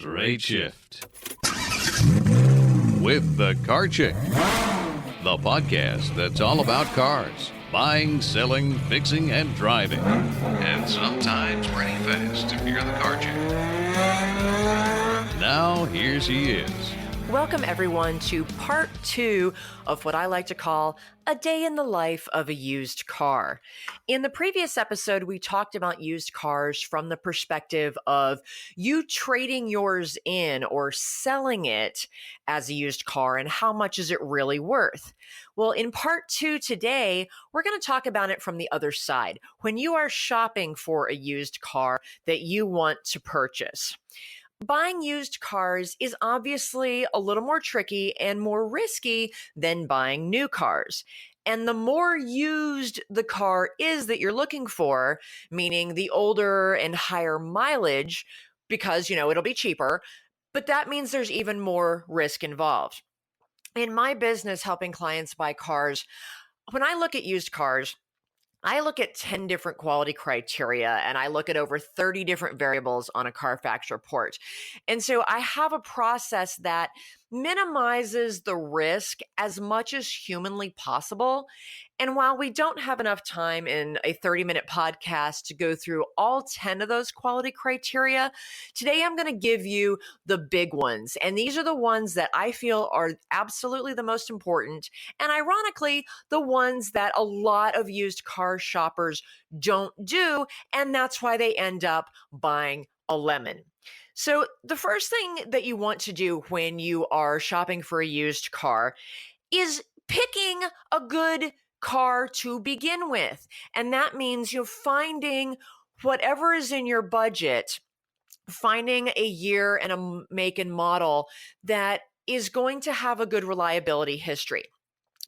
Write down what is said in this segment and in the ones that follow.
Straight Shift with the Car Chick, the podcast that's all about cars, buying, selling, fixing, and driving, and sometimes pretty fast if you're the car chick. Now here she is. Welcome everyone to part 2 of what I like to call a day in the life of a used car. In the previous episode, we talked about used cars from the perspective of you trading yours in or selling it as a used car and how much is it really worth. Well, in part 2 today, we're going to talk about it from the other side. When you are shopping for a used car that you want to purchase. Buying used cars is obviously a little more tricky and more risky than buying new cars. And the more used the car is that you're looking for, meaning the older and higher mileage, because, it'll be cheaper, but that means there's even more risk involved. In my business, helping clients buy cars, when I look at used cars, I look at 10 different quality criteria and I look at over 30 different variables on a Carfax report. And so I have a process that minimizes the risk as much as humanly possible. And while we don't have enough time in a 30-minute podcast to go through all 10 of those quality criteria, today I'm going to give you the big ones. And these are the ones that I feel are absolutely the most important. And ironically, the ones that a lot of used car shoppers don't do. And that's why they end up buying a lemon. So the first thing that you want to do when you are shopping for a used car is picking a good car to begin with. And that means you're finding whatever is in your budget, finding a year and a make and model that is going to have a good reliability history.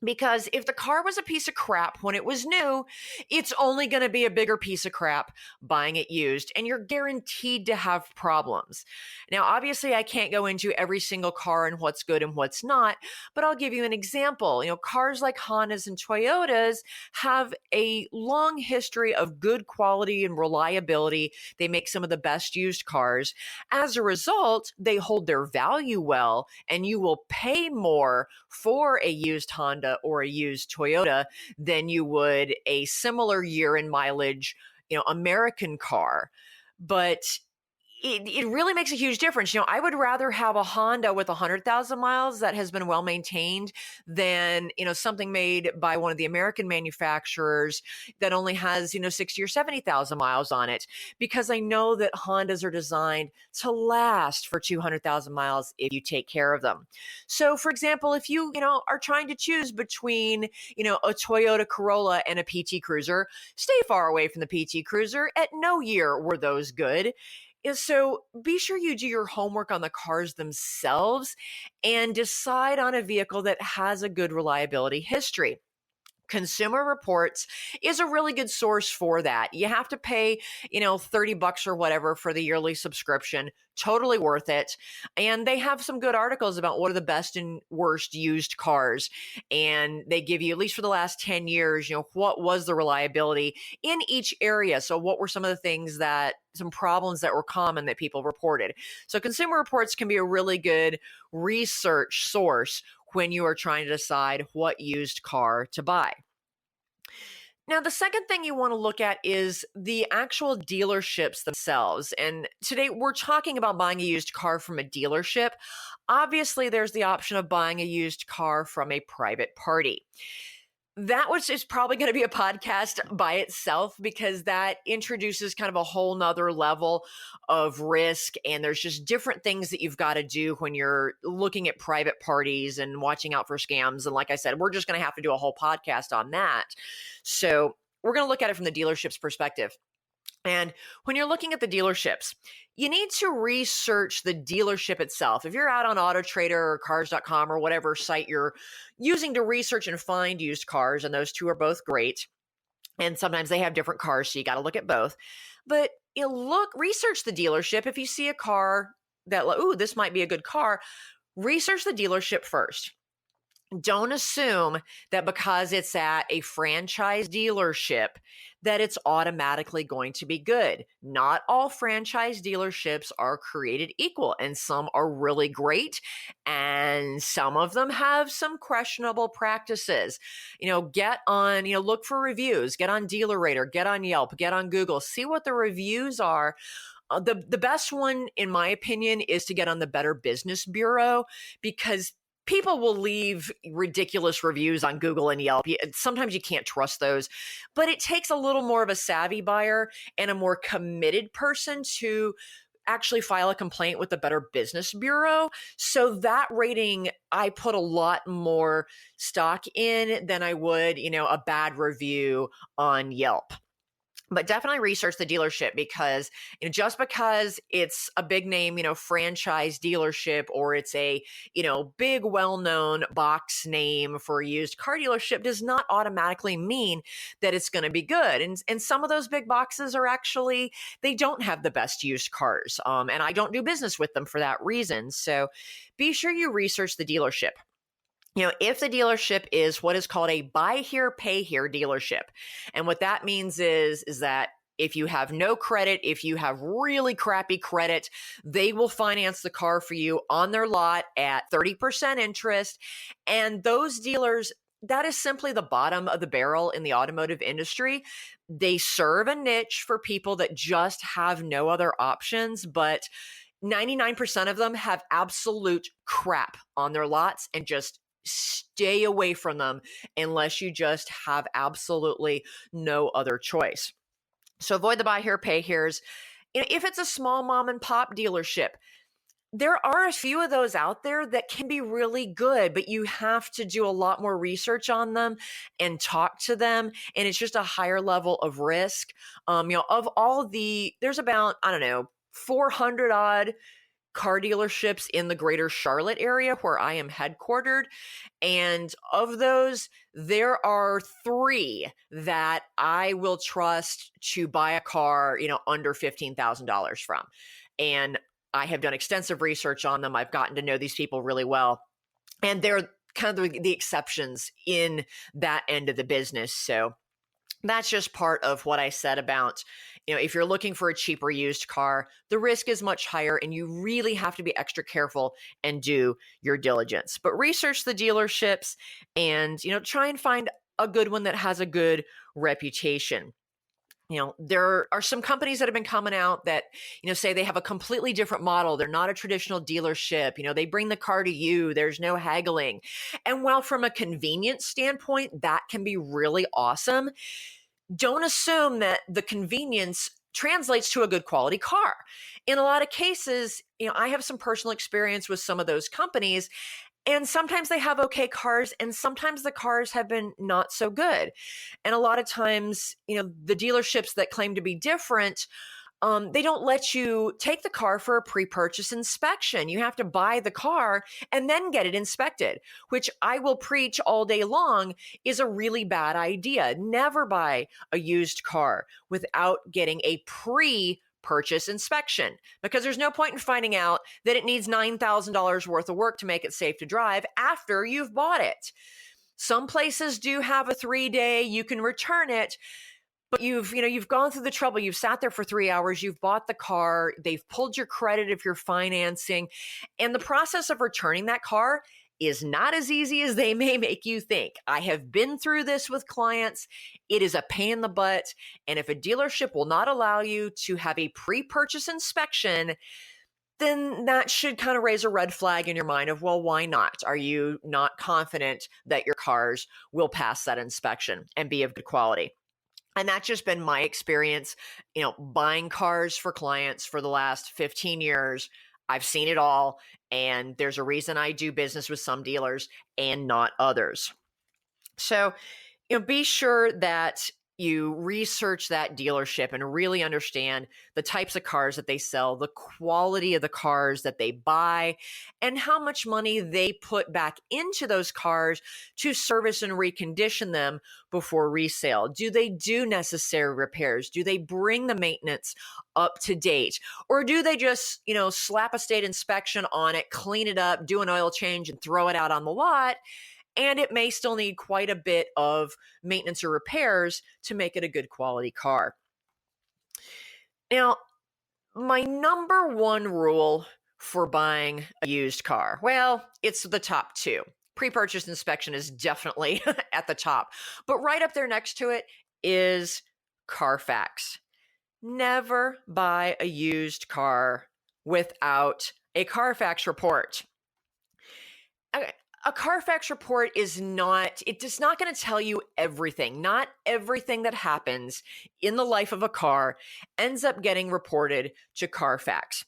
Because if the car was a piece of crap when it was new, it's only going to be a bigger piece of crap buying it used, and you're guaranteed to have problems. Now, obviously, I can't go into every single car and what's good and what's not, but I'll give you an example. Cars like Hondas and Toyotas have a long history of good quality and reliability. They make some of the best used cars. As a result, they hold their value well, and you will pay more for a used Honda or a used Toyota than you would a similar year in mileage, American car. But it really makes a huge difference. I would rather have a Honda with 100,000 miles that has been well maintained than, something made by one of the American manufacturers that only has, 60 or 70,000 miles on it, because I know that Hondas are designed to last for 200,000 miles if you take care of them. So for example, if you, are trying to choose between, a Toyota Corolla and a PT Cruiser, stay far away from the PT Cruiser. At no year were those good. So be sure you do your homework on the cars themselves and decide on a vehicle that has a good reliability history. Consumer Reports is a really good source for that. You have to pay, $30 or whatever for the yearly subscription. Totally worth it. And they have some good articles about what are the best and worst used cars. And they give you, at least for the last 10 years, what was the reliability in each area. So what were some of the things some problems that were common that people reported. So Consumer Reports can be a really good research source when you are trying to decide what used car to buy. Now, the second thing you want to look at is the actual dealerships themselves. And today we're talking about buying a used car from a dealership. Obviously, there's the option of buying a used car from a private party. That is probably going to be a podcast by itself, because that introduces kind of a whole nother level of risk. And there's just different things that you've got to do when you're looking at private parties and watching out for scams. And like I said, we're just going to have to do a whole podcast on that. So we're going to look at it from the dealership's perspective. And when you're looking at the dealerships, you need to research the dealership itself. If you're out on AutoTrader or Cars.com or whatever site you're using to research and find used cars, and those two are both great, and sometimes they have different cars, so you got to look at both. But research the dealership. If you see a car that, this might be a good car, research the dealership first. Don't assume that because it's at a franchise dealership that it's automatically going to be good. Not all franchise dealerships are created equal, and some are really great, and some of them have some questionable practices. Look for reviews, get on Dealer Rater, get on Yelp, get on Google, see what the reviews are. The best one, in my opinion, is to get on the Better Business Bureau, because people will leave ridiculous reviews on Google and Yelp. Sometimes you can't trust those, but it takes a little more of a savvy buyer and a more committed person to actually file a complaint with the Better Business Bureau. So that rating, I put a lot more stock in than I would, a bad review on Yelp. But definitely research the dealership, because just because it's a big name, franchise dealership, or it's a, big well-known box name for a used car dealership, does not automatically mean that it's going to be good. And some of those big boxes are actually, they don't have the best used cars. And I don't do business with them for that reason. So be sure you research the dealership. If the dealership is what is called a buy here, pay here dealership. And what that means is that if you have no credit, if you have really crappy credit, they will finance the car for you on their lot at 30% interest. And those dealers, that is simply the bottom of the barrel in the automotive industry. They serve a niche for people that just have no other options, but 99% of them have absolute crap on their lots, and just stay away from them unless you just have absolutely no other choice. So avoid the buy here, pay here's. If it's a small mom and pop dealership, there are a few of those out there that can be really good, but you have to do a lot more research on them and talk to them. And it's just a higher level of risk. There's about, 400 odd car dealerships in the greater Charlotte area where I am headquartered. And of those, there are 3 that I will trust to buy a car, under $15,000 from. And I have done extensive research on them. I've gotten to know these people really well. And they're kind of the exceptions in that end of the business. So that's just part of what I said about, if you're looking for a cheaper used car, the risk is much higher, and you really have to be extra careful and do your diligence. But research the dealerships and, try and find a good one that has a good reputation. There are some companies that have been coming out that, say they have a completely different model. They're not a traditional dealership. They bring the car to you. There's no haggling. And while from a convenience standpoint, that can be really awesome, don't assume that the convenience translates to a good quality car. In a lot of cases, I have some personal experience with some of those companies, and sometimes they have okay cars, and sometimes the cars have been not so good. And a lot of times, the dealerships that claim to be different, they don't let you take the car for a pre-purchase inspection. You have to buy the car and then get it inspected, which I will preach all day long is a really bad idea. Never buy a used car without getting a pre-purchase inspection, because there's no point in finding out that it needs $9,000 worth of work to make it safe to drive after you've bought it. Some places do have a 3-day, you can return it, but you've gone through the trouble. You've sat there for 3 hours. You've bought the car. They've pulled your credit if you're financing. And the process of returning that car is not as easy as they may make you think. I have been through this with clients. It is a pain in the butt. And if a dealership will not allow you to have a pre-purchase inspection, then that should kind of raise a red flag in your mind of, well, why not? Are you not confident that your cars will pass that inspection and be of good quality? And that's just been my experience, buying cars for clients for the last 15 years. I've seen it all. And there's a reason I do business with some dealers and not others. So, be sure that you research that dealership and really understand the types of cars that they sell, the quality of the cars that they buy, and how much money they put back into those cars to service and recondition them before resale. Do they do necessary repairs? Do they bring the maintenance up to date? Or do they just, slap a state inspection on it, clean it up, do an oil change, and throw it out on the lot? and it may still need quite a bit of maintenance or repairs to make it a good quality car. Now, my number one rule for buying a used car, well, it's the top two. Pre-purchase inspection is definitely at the top, but right up there next to it is Carfax. Never buy a used car without a Carfax report. A Carfax report is not going to tell you everything. Not everything that happens in the life of a car ends up getting reported to Carfax.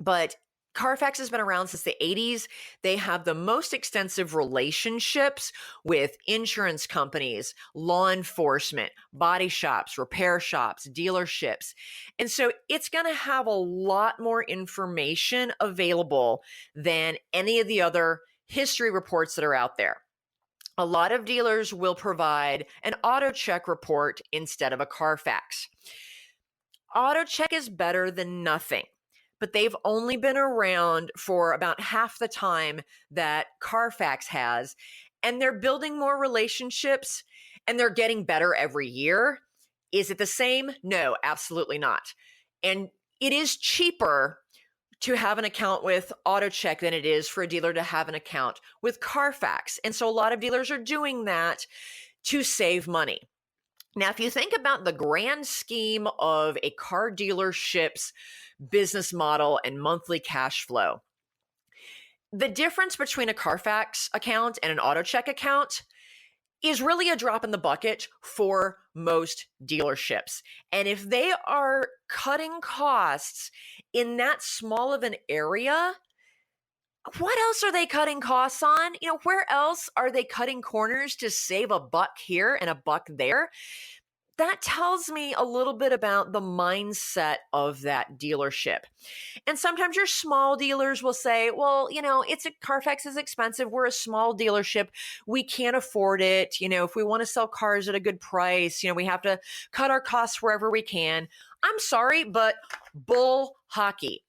But Carfax has been around since the 80s. They have the most extensive relationships with insurance companies, law enforcement, body shops, repair shops, dealerships. And so it's going to have a lot more information available than any of the other history reports that are out there. A lot of dealers will provide an auto check report instead of a Carfax. Auto check is better than nothing, but they've only been around for about half the time that Carfax has, and they're building more relationships and they're getting better every year. Is it the same? No, absolutely not. And it is cheaper to have an account with AutoCheck than it is for a dealer to have an account with Carfax. And so a lot of dealers are doing that to save money. Now, if you think about the grand scheme of a car dealership's business model and monthly cash flow, the difference between a Carfax account and an AutoCheck account is really a drop in the bucket for most dealerships. And if they are cutting costs in that small of an area, what else are they cutting costs on? Where else are they cutting corners to save a buck here and a buck there? That tells me a little bit about the mindset of that dealership. And sometimes your small dealers will say, well, Carfax is expensive. We're a small dealership. We can't afford it. If we want to sell cars at a good price, we have to cut our costs wherever we can. I'm sorry, but bull hockey.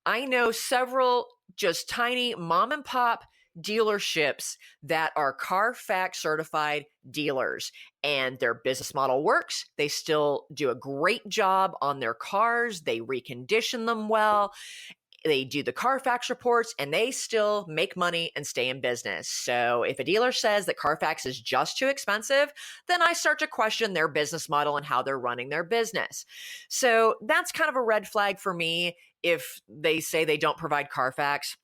I know several just tiny mom and pop dealerships that are Carfax certified dealers, and their business model works. They still do a great job on their cars. They recondition them well. They do the Carfax reports, and they still make money and stay in business. So if a dealer says that Carfax is just too expensive, then I start to question their business model and how they're running their business. So that's kind of a red flag for me if they say they don't provide Carfax.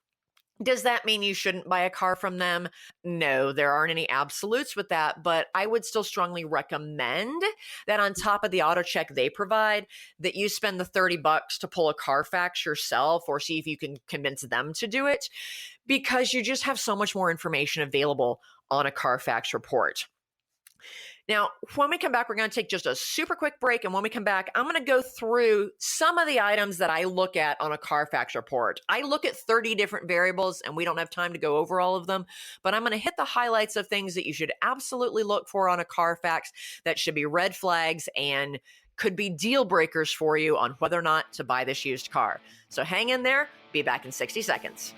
Does that mean you shouldn't buy a car from them? No, there aren't any absolutes with that, but I would still strongly recommend that on top of the auto check they provide, that you spend the $30 to pull a Carfax yourself or see if you can convince them to do it, because you just have so much more information available on a Carfax report. Now, when we come back, we're going to take just a super quick break. And when we come back, I'm going to go through some of the items that I look at on a Carfax report. I look at 30 different variables, and we don't have time to go over all of them, but I'm going to hit the highlights of things that you should absolutely look for on a Carfax that should be red flags and could be deal breakers for you on whether or not to buy this used car. So hang in there. Be back in 60 seconds.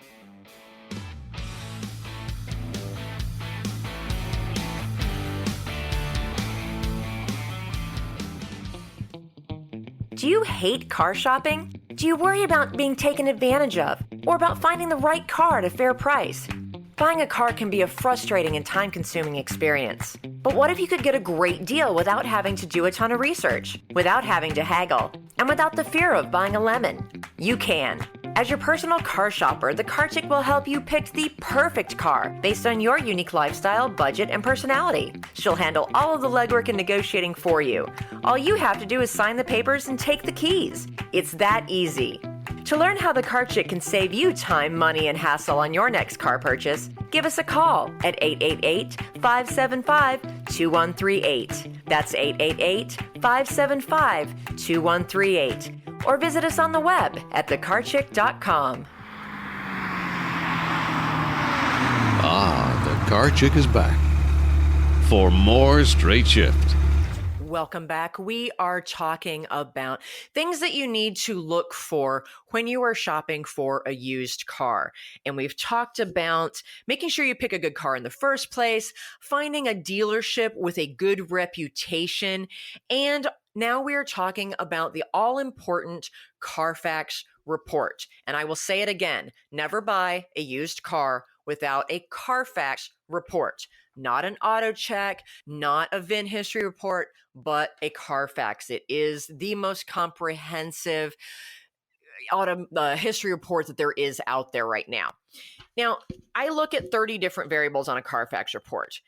Do you hate car shopping? Do you worry about being taken advantage of or about finding the right car at a fair price? Buying a car can be a frustrating and time-consuming experience. But what if you could get a great deal without having to do a ton of research, without having to haggle, and without the fear of buying a lemon? You can. As your personal car shopper, the Car Chick will help you pick the perfect car based on your unique lifestyle, budget, and personality. She'll handle all of the legwork and negotiating for you. All you have to do is sign the papers and take the keys. It's that easy. To learn how the Car Chick can save you time, money, and hassle on your next car purchase, give us a call at 888-575-2138. That's 888-575-2138. Or visit us on the web at thecarchick.com. Ah, the Car Chick is back for more Straight Shift. Welcome back. We are talking about things that you need to look for when you are shopping for a used car. And we've talked about making sure you pick a good car in the first place, finding a dealership with a good reputation, and now we are talking about the all-important Carfax report. And I will say it again, never buy a used car without a Carfax report. Not an auto check, not a VIN history report, but a Carfax. It is the most comprehensive history report that there is out there right now. Now, I look at 30 different variables on a Carfax report.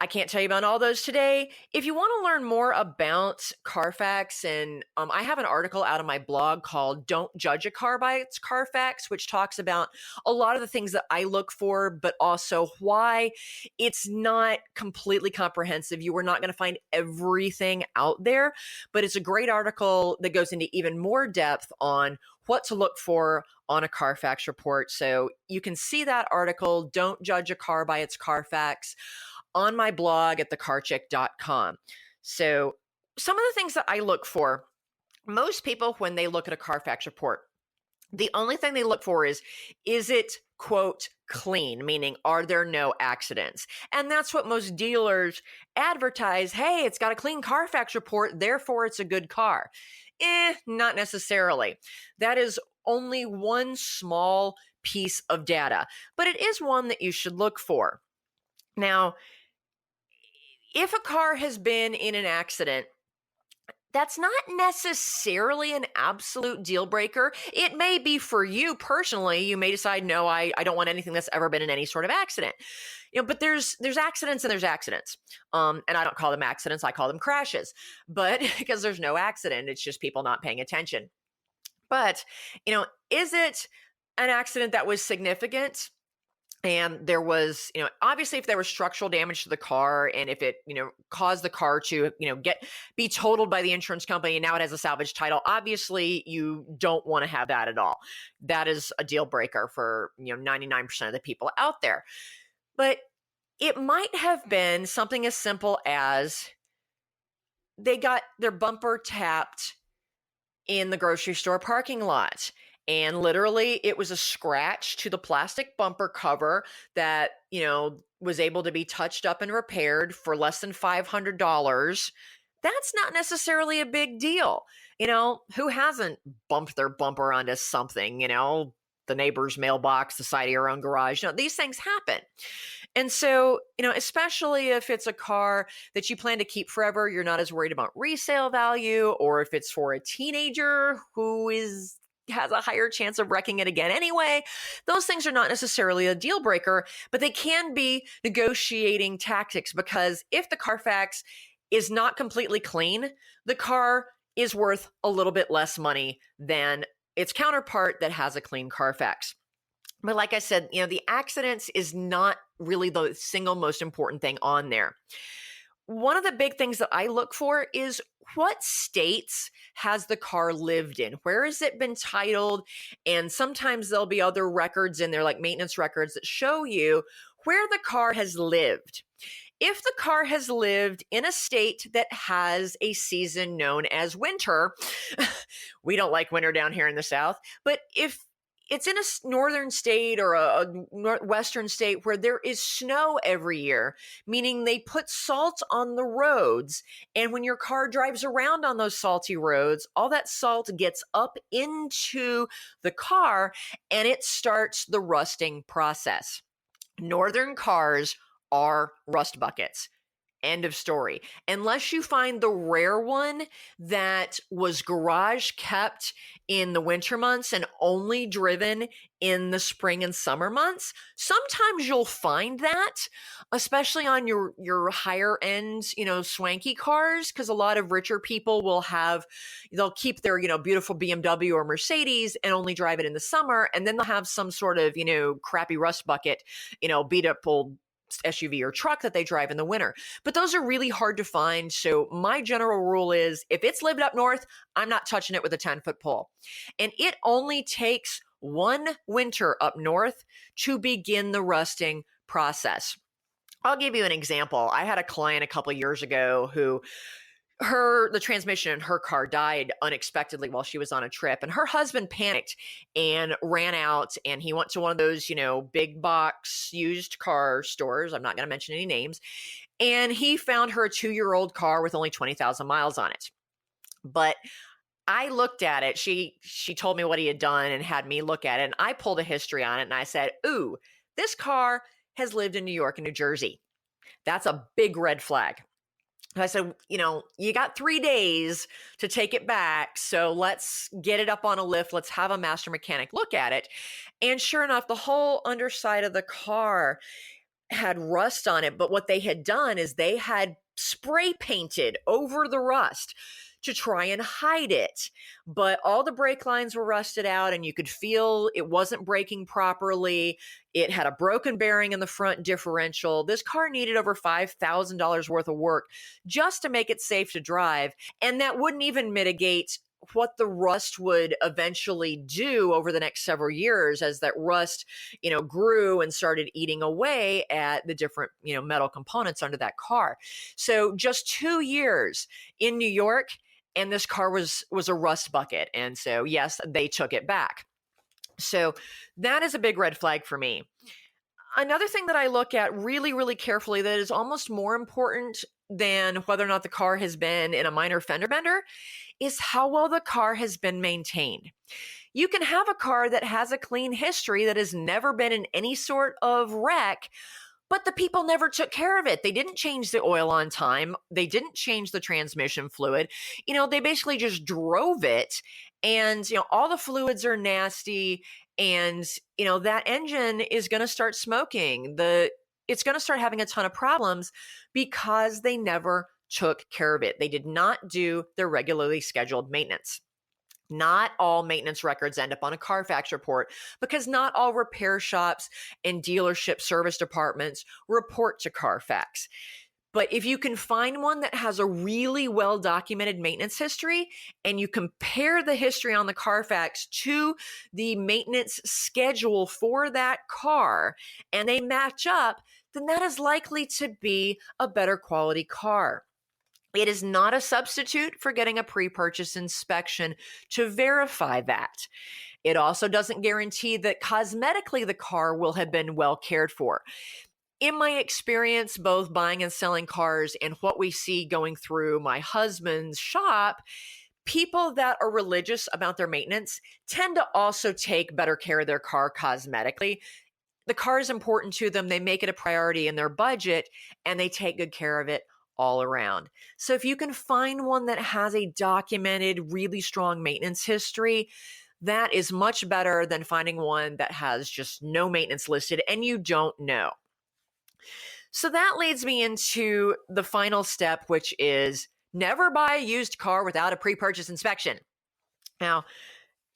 I can't tell you about all those today. If you want to learn more about Carfax, and I have an article out on my blog called Don't Judge a Car by Its Carfax, which talks about a lot of the things that I look for, but also why it's not completely comprehensive. You are not going to find everything out there, but it's a great article that goes into even more depth on what to look for on a Carfax report. So you can see that article, Don't Judge a Car by Its Carfax, on my blog at thecarchick.com. So some of the things that I look for, most people, when they look at a Carfax report, the only thing they look for is it, quote, clean, meaning are there no accidents? And that's what most dealers advertise. Hey, it's got a clean Carfax report, therefore it's a good car. Not necessarily. That is only one small piece of data, but it is one that you should look for. Now, if a car has been in an accident, that's not necessarily an absolute deal breaker. It may be for you personally. You may decide, no, I don't want anything that's ever been in any sort of accident. But there's accidents and there's accidents. And I don't call them accidents. I call them crashes. But because there's no accident, it's just people not paying attention. But, is it an accident that was significant? And there was, obviously if there was structural damage to the car and if it, caused the car to, be totaled by the insurance company and now it has a salvage title, obviously you don't want to have that at all. That is a deal breaker for, 99% of the people out there. But it might have been something as simple as they got their bumper tapped in the grocery store parking lot. And literally, it was a scratch to the plastic bumper cover that, was able to be touched up and repaired for less than $500. That's not necessarily a big deal. Who hasn't bumped their bumper onto something, the neighbor's mailbox, the side of your own garage? These things happen. And so, especially if it's a car that you plan to keep forever, you're not as worried about resale value, or if it's for a teenager who has a higher chance of wrecking it again anyway. Those things are not necessarily a deal breaker, but they can be negotiating tactics, because if the Carfax is not completely clean, the car is worth a little bit less money than its counterpart that has a clean Carfax. But like I said, the accidents is not really the single most important thing on there. One of the big things that I look for is what states has the car lived in? Where has it been titled? And sometimes there'll be other records in there, like maintenance records, that show you where the car has lived. If the car has lived in a state that has a season known as winter, we don't like winter down here in the South, but if it's in a northern state or a western state where there is snow every year, meaning they put salt on the roads. And when your car drives around on those salty roads, all that salt gets up into the car and it starts the rusting process. Northern cars are rust buckets. End of story. Unless you find the rare one that was garage kept in the winter months and only driven in the spring and summer months, sometimes you'll find that, especially on your higher end, swanky cars, because a lot of richer people they'll keep their, beautiful BMW or Mercedes and only drive it in the summer. And then they'll have some sort of, crappy rust bucket, beat up old SUV or truck that they drive in the winter. But those are really hard to find. So my general rule is if it's lived up north, I'm not touching it with a 10-foot pole. And it only takes one winter up north to begin the rusting process. I'll give you an example. I had a client a couple of years ago who the transmission in her car died unexpectedly while she was on a trip, and her husband panicked and ran out, and he went to one of those, big box used car stores. I'm not going to mention any names. And he found her a 2-year-old car with only 20,000 miles on it. But I looked at it. She told me what he had done and had me look at it. And I pulled a history on it and I said, ooh, this car has lived in New York and New Jersey. That's a big red flag. I said, you got 3 days to take it back. So let's get it up on a lift. Let's have a master mechanic look at it. And sure enough, the whole underside of the car had rust on it. But what they had done is they had spray painted over the rust to try and hide it. But all the brake lines were rusted out and you could feel it wasn't braking properly. It had a broken bearing in the front differential. This car needed over $5,000 worth of work just to make it safe to drive. And that wouldn't even mitigate what the rust would eventually do over the next several years as that rust, grew and started eating away at the different, metal components under that car. So just 2 years in New York, and this car was a rust bucket. And so, yes, they took it back. So that is a big red flag for me. Another thing that I look at really, really carefully that is almost more important than whether or not the car has been in a minor fender bender is how well the car has been maintained. You can have a car that has a clean history that has never been in any sort of wreck, but the people never took care of it. They didn't change the oil on time. They didn't change the transmission fluid. They basically just drove it, and, all the fluids are nasty, and, that engine is going to start smoking. It's going to start having a ton of problems because they never took care of it. They did not do their regularly scheduled maintenance. Not all maintenance records end up on a Carfax report because not all repair shops and dealership service departments report to Carfax. But if you can find one that has a really well-documented maintenance history and you compare the history on the Carfax to the maintenance schedule for that car and they match up, then that is likely to be a better quality car. It is not a substitute for getting a pre-purchase inspection to verify that. It also doesn't guarantee that cosmetically the car will have been well cared for. In my experience, both buying and selling cars and what we see going through my husband's shop, people that are religious about their maintenance tend to also take better care of their car cosmetically. The car is important to them. They make it a priority in their budget and they take good care of it all around. So if you can find one that has a documented, really strong maintenance history, that is much better than finding one that has just no maintenance listed and you don't know. So that leads me into the final step, which is never buy a used car without a pre-purchase inspection. Now,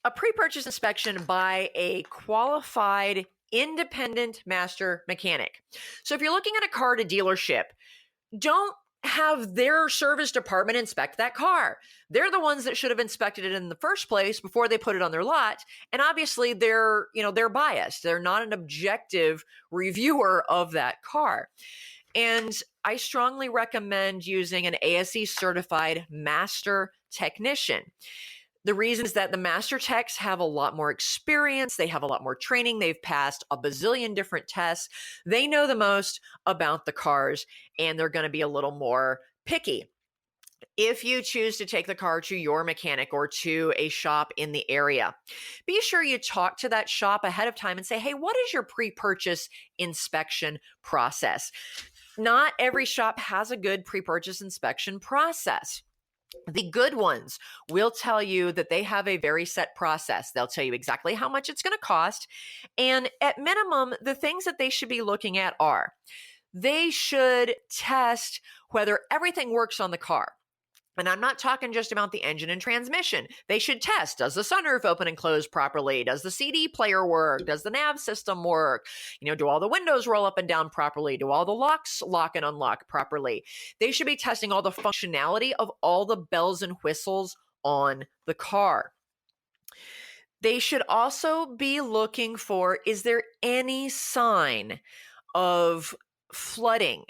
a pre-purchase inspection by a qualified independent master mechanic. So if you're looking at a car at a dealership, don't have their service department inspect that car. They're the ones that should have inspected it in the first place before they put it on their lot. And obviously they're biased. They're not an objective reviewer of that car. And I strongly recommend using an ASE certified master technician. The reason is that the master techs have a lot more experience. They have a lot more training. They've passed a bazillion different tests. They know the most about the cars, and they're going to be a little more picky. If you choose to take the car to your mechanic or to a shop in the area, be sure you talk to that shop ahead of time and say, hey, what is your pre-purchase inspection process? Not every shop has a good pre-purchase inspection process. The good ones will tell you that they have a very set process. They'll tell you exactly how much it's going to cost. And at minimum, the things that they should be looking at are they should test whether everything works on the car. And I'm not talking just about the engine and transmission. They should test, does the sunroof open and close properly? Does the CD player work? Does the nav system work? Do all the windows roll up and down properly? Do all the locks lock and unlock properly? They should be testing all the functionality of all the bells and whistles on the car. They should also be looking for, is there any sign of flooding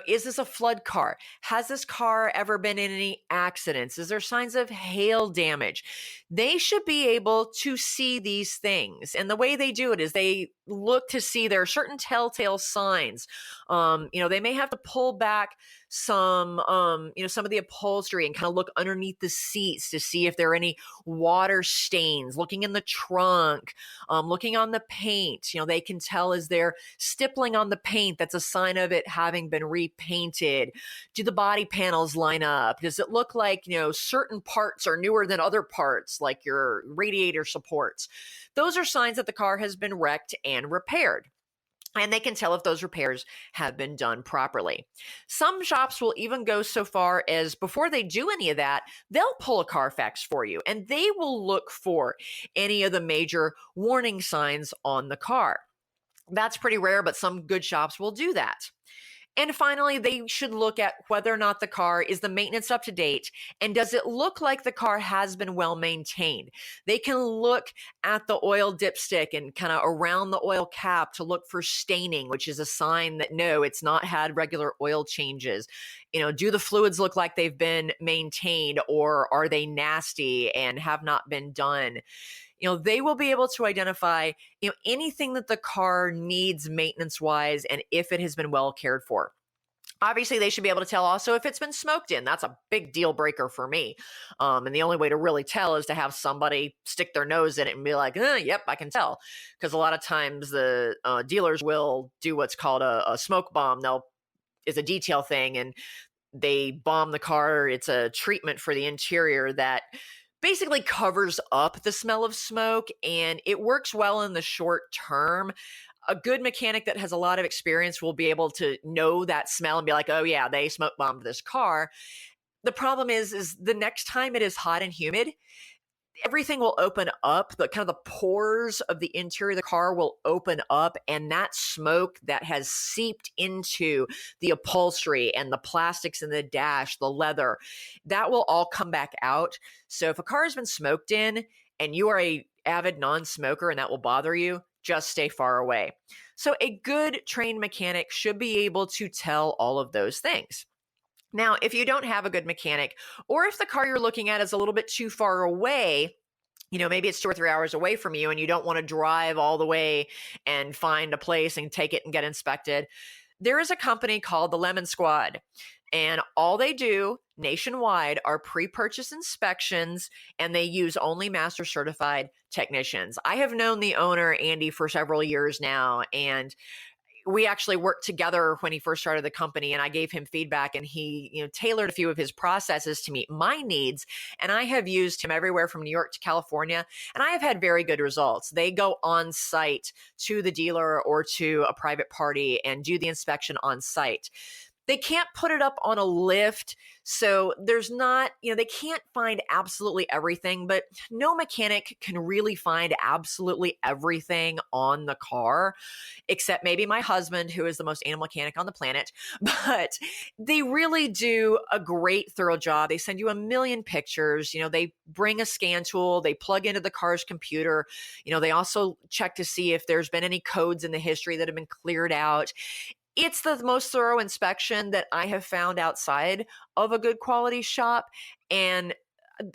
Is this a flood car? Has this car ever been in any accidents? Is there signs of hail damage? They should be able to see these things. And the way they do it is they look to see there are certain telltale signs. They may have to pull back some of the upholstery and kind of look underneath the seats to see if there are any water stains, looking in the trunk, looking on the paint. They can tell as they're stippling on the paint, that's a sign of it having been repainted. Do the body panels line up? Does it look like, certain parts are newer than other parts, like your radiator supports? Those are signs that the car has been wrecked and repaired. And they can tell if those repairs have been done properly. Some shops will even go so far as before they do any of that, they'll pull a Carfax for you and they will look for any of the major warning signs on the car. That's pretty rare, but some good shops will do that. And finally, they should look at whether or not the car is the maintenance up to date and does it look like the car has been well maintained. They can look at the oil dipstick and kind of around the oil cap to look for staining, which is a sign that no, it's not had regular oil changes. Do the fluids look like they've been maintained or are they nasty and have not been done? They will be able to identify, anything that the car needs maintenance wise and if it has been well cared for. Obviously, they should be able to tell also if it's been smoked in. That's a big deal breaker for me. And the only way to really tell is to have somebody stick their nose in it and be like, yep, I can tell. Because a lot of times the dealers will do what's called a smoke bomb. It's a detail thing and they bomb the car. It's a treatment for the interior that basically covers up the smell of smoke, and it works well in the short term. A good mechanic that has a lot of experience will be able to know that smell and be like, oh yeah, they smoke bombed this car. The problem is the next time it is hot and humid, everything will open up. The kind of the pores of the interior of the car will open up, and that smoke that has seeped into the upholstery and the plastics in the dash, the leather, that will all come back out. So if a car has been smoked in and you are a avid non-smoker and that will bother you, just stay far away. So a good trained mechanic should be able to tell all of those things. Now, if you don't have a good mechanic, or if the car you're looking at is a little bit too far away, maybe it's 2 or 3 hours away from you and you don't want to drive all the way and find a place and take it and get inspected, there is a company called the Lemon Squad. And all they do nationwide are pre-purchase inspections, and they use only master certified technicians. I have known the owner, Andy, for several years now, and we actually worked together when he first started the company, and I gave him feedback, and he, tailored a few of his processes to meet my needs. And I have used him everywhere from New York to California, and I have had very good results. They go on site to the dealer or to a private party and do the inspection on site. They can't put it up on a lift. So there's not, they can't find absolutely everything, but no mechanic can really find absolutely everything on the car, except maybe my husband, who is the most anal mechanic on the planet. But they really do a great, thorough job. They send you a million pictures. They bring a scan tool. They plug into the car's computer. They also check to see if there's been any codes in the history that have been cleared out. It's the most thorough inspection that I have found outside of a good quality shop. And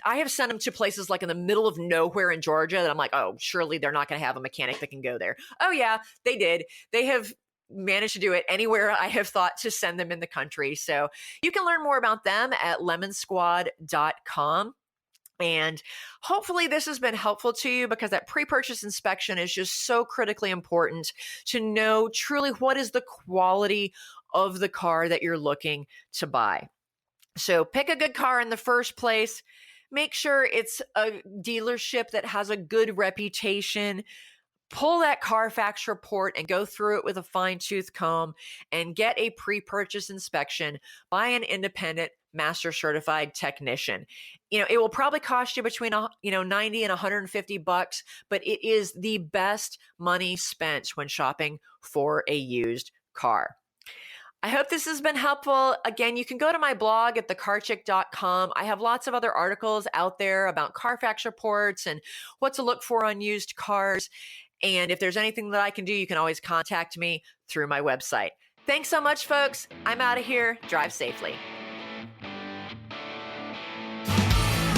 I have sent them to places like in the middle of nowhere in Georgia that I'm like, oh, surely they're not going to have a mechanic that can go there. Oh yeah, they did. They have managed to do it anywhere I have thought to send them in the country. So you can learn more about them at lemonsquad.com. And hopefully this has been helpful to you, because that pre-purchase inspection is just so critically important to know truly what is the quality of the car that you're looking to buy. So pick a good car in the first place. Make sure it's a dealership that has a good reputation. Pull that Carfax report and go through it with a fine-tooth comb and get a pre-purchase inspection by an independent master certified technician. It will probably cost you between 90 and $150, but it is the best money spent when shopping for a used car. I hope this has been helpful. Again, you can go to my blog at thecarchick.com. I have lots of other articles out there about Carfax reports and what to look for on used cars. And if there's anything that I can do, you can always contact me through my website. Thanks so much, folks. I'm out of here. Drive safely.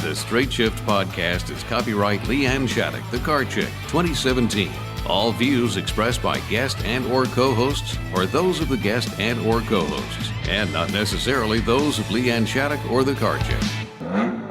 The Straight Shift Podcast is copyright LeeAnn Shattuck, The Car Chick, 2017. All views expressed by guest and or co-hosts are those of the guest and or co-hosts, and not necessarily those of LeeAnn Shattuck or The Car Chick.